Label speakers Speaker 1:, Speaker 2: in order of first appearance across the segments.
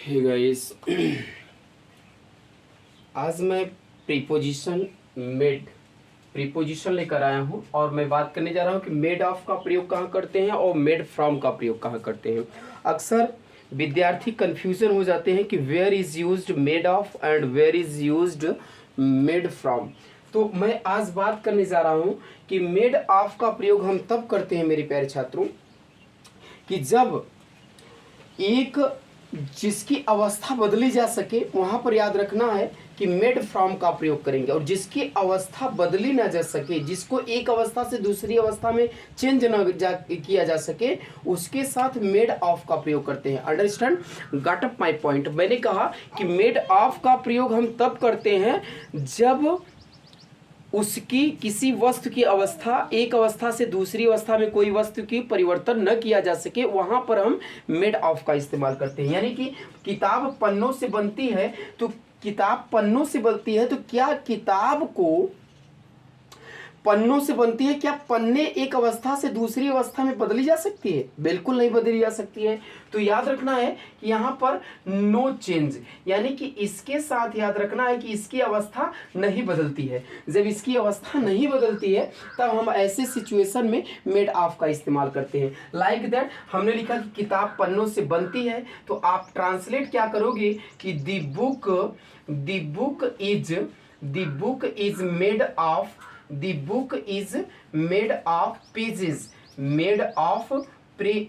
Speaker 1: Hey guys, आज मैं preposition made preposition लेकर आया हूँ और मैं बात करने जा रहा हूँ कि मेड ऑफ का प्रयोग कहाँ करते हैं और मेड फ्रॉम का प्रयोग कहाँ करते हैं। अक्सर विद्यार्थी कंफ्यूजन हो जाते हैं कि where is used made of and where is used made from. तो मैं आज बात करने जा रहा हूँ कि मेड ऑफ का प्रयोग हम तब करते हैं मेरे प्यारे छात्रों कि जब एक जिसकी अवस्था बदली जा सके, वहां पर याद रखना है कि मेड फ्रॉम का प्रयोग करेंगे। और जिसकी अवस्था बदली ना जा सके, जिसको एक अवस्था से दूसरी अवस्था में चेंज ना किया जा सके, उसके साथ मेड ऑफ का प्रयोग करते हैं। Understand, got up my point. मैंने कहा कि मेड ऑफ का प्रयोग हम तब करते हैं जब उसकी किसी वस्तु की अवस्था एक अवस्था से दूसरी अवस्था में कोई वस्तु की परिवर्तन न किया जा सके, वहां पर हम मेड ऑफ का इस्तेमाल करते हैं। यानी कि किताब पन्नों से बनती है, तो किताब पन्नों से बनती है तो क्या किताब को पन्नों से बनती है, क्या पन्ने एक अवस्था से दूसरी अवस्था में बदली जा सकती है? बिल्कुल नहीं बदली जा सकती है। तो याद रखना है कि यहाँ पर नो चेंज, यानी कि इसके साथ याद रखना है कि इसकी अवस्था नहीं बदलती है। जब इसकी अवस्था नहीं बदलती है तब हम ऐसे सिचुएशन में मेड ऑफ का इस्तेमाल करते हैं। लाइक दैट हमने लिखा कि किताब पन्नों से बनती है, तो आप ट्रांसलेट क्या करोगे कि the book is made of The book is made of pages, made of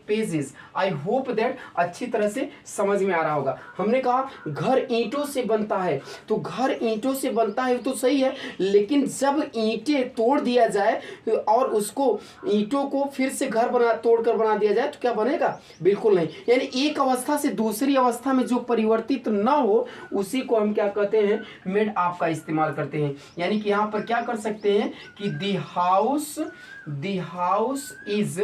Speaker 1: pages. I hope that अच्छी तरह से समझ में आ रहा होगा। हमने कहा घर ईंटों से बनता है, तो घर ईंटों से बनता है तो सही है, लेकिन जब ईंटें तोड़ दिया जाए और उसको ईंटों को फिर से घर तोड़कर बना दिया जाए तो क्या बनेगा? बिल्कुल नहीं। यानी एक अवस्था से दूसरी अवस्था में जो परिवर्तित ना हो उसी को हम क्या कहते हैं? मेड ऑफ का इस्तेमाल करते हैं। यानी कि यहाँ पर क्या कर सकते हैं कि the house is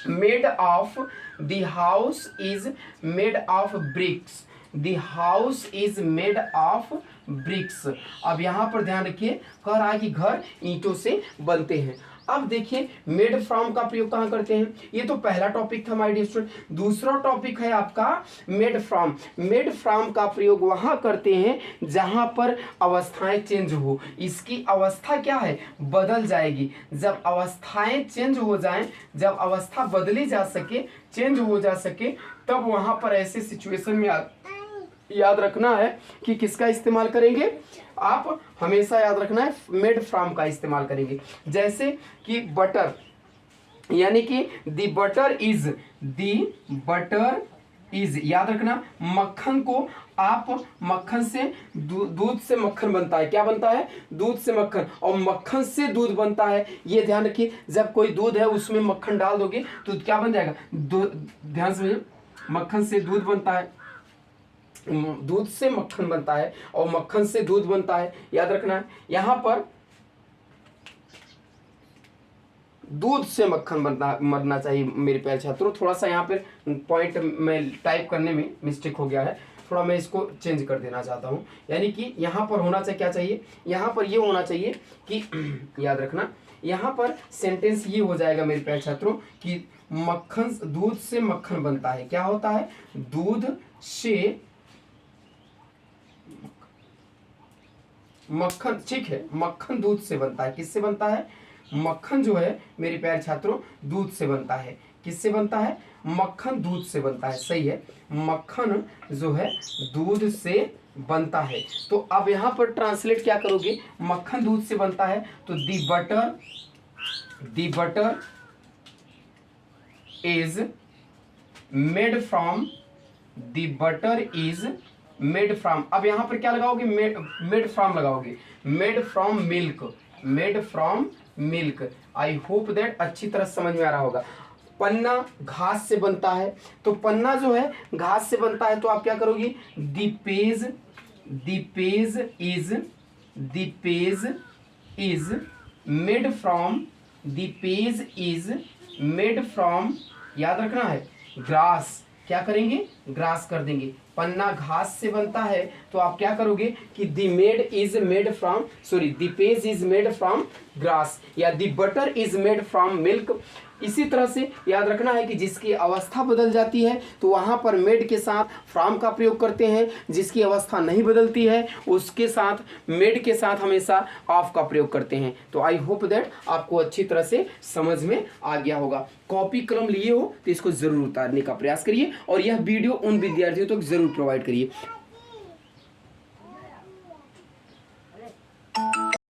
Speaker 1: made of the house is made of bricks, the house is made of bricks। अब यहां पर ध्यान रखिए, कह रहा है कि घर ईंटों से बनते हैं। अब देखिए मेड फ्रॉम का प्रयोग कहां करते हैं। ये तो पहला टॉपिक था माय डियर स्टूडेंट। दूसरा टॉपिक है आपका मेड फ्रॉम। मेड फ्रॉम का प्रयोग वहां करते हैं जहां पर अवस्थाएं चेंज हो। इसकी अवस्था क्या है? बदल जाएगी। जब अवस्थाएं चेंज हो जाएं, जब अवस्था बदली जा सके, चेंज हो जा सके, तब वहां पर ऐसे सिचुएशन में याद रखना है कि किसका इस्तेमाल करेंगे? आप हमेशा याद रखना है मेड फ्रॉम का इस्तेमाल करेंगे। जैसे कि बटर, यानी कि दी बटर इज, याद रखना मक्खन को आप मक्खन से दूध से मक्खन बनता है। क्या बनता है? दूध से मक्खन। और मक्खन से दूध बनता है, ये ध्यान रखिए। जब कोई दूध है उसमें मक्खन डाल दोगे तो क्या बन जाएगा? ध्यान से, मक्खन से दूध बनता है, दूध से मक्खन बनता है और मक्खन से दूध बनता है। याद रखना है यहां पर दूध से मक्खन बनना चाहिए मेरे प्यारे छात्रों। थोड़ा सा यहाँ पर पॉइंट में टाइप करने में मिस्टेक हो गया है, थोड़ा मैं इसको चेंज कर देना चाहता हूँ। यानी कि यहाँ पर होना चाहिए, क्या चाहिए? यहाँ पर ये होना चाहिए कि याद रखना, यहाँ पर सेंटेंस ये हो जाएगा मेरे प्यारे छात्रों कि मक्खन, दूध से मक्खन बनता है। क्या होता है? दूध से मक्खन, ठीक है, मक्खन दूध से बनता है। किससे बनता है? मक्खन जो है मेरे प्यारे छात्रों दूध से बनता है। किससे बनता है? मक्खन दूध से बनता है। सही है, मक्खन जो है दूध से बनता है। तो अब यहां पर ट्रांसलेट क्या करोगे? मक्खन दूध से बनता है तो the butter is made from, the butter is made from. अब यहां पर क्या लगाओगे? मेड फ्रॉम लगाओगे। Made from milk, made from milk. I hope that अच्छी तरह समझ में आ रहा होगा। पन्ना घास से बनता है, तो पन्ना जो है घास से बनता है, तो आप क्या करोगे? The page is made from, the page is made from, याद रखना है ग्रास। क्या करेंगे? ग्रास कर देंगे। पन्ना घास से बनता है तो आप क्या करोगे कि the made is made from sorry the page is made from grass या the butter is made from milk. इसी तरह से याद रखना है कि जिसकी अवस्था बदल जाती है तो वहाँ पर मेड के साथ फ्रॉम का प्रयोग करते हैं, जिसकी अवस्था नहीं बदलती है उसके साथ मेड के साथ हमेशा ऑफ का प्रयोग करते हैं। तो आई होप दैट आपको अच्छी तरह से समझ में आ गया होगा। कॉपी कलम लिए हो तो इसको ज़रूर उतारने का प्रयास करिए और यह वीडियो उन विद्यार्थियों तक जरूर प्रोवाइड करिए।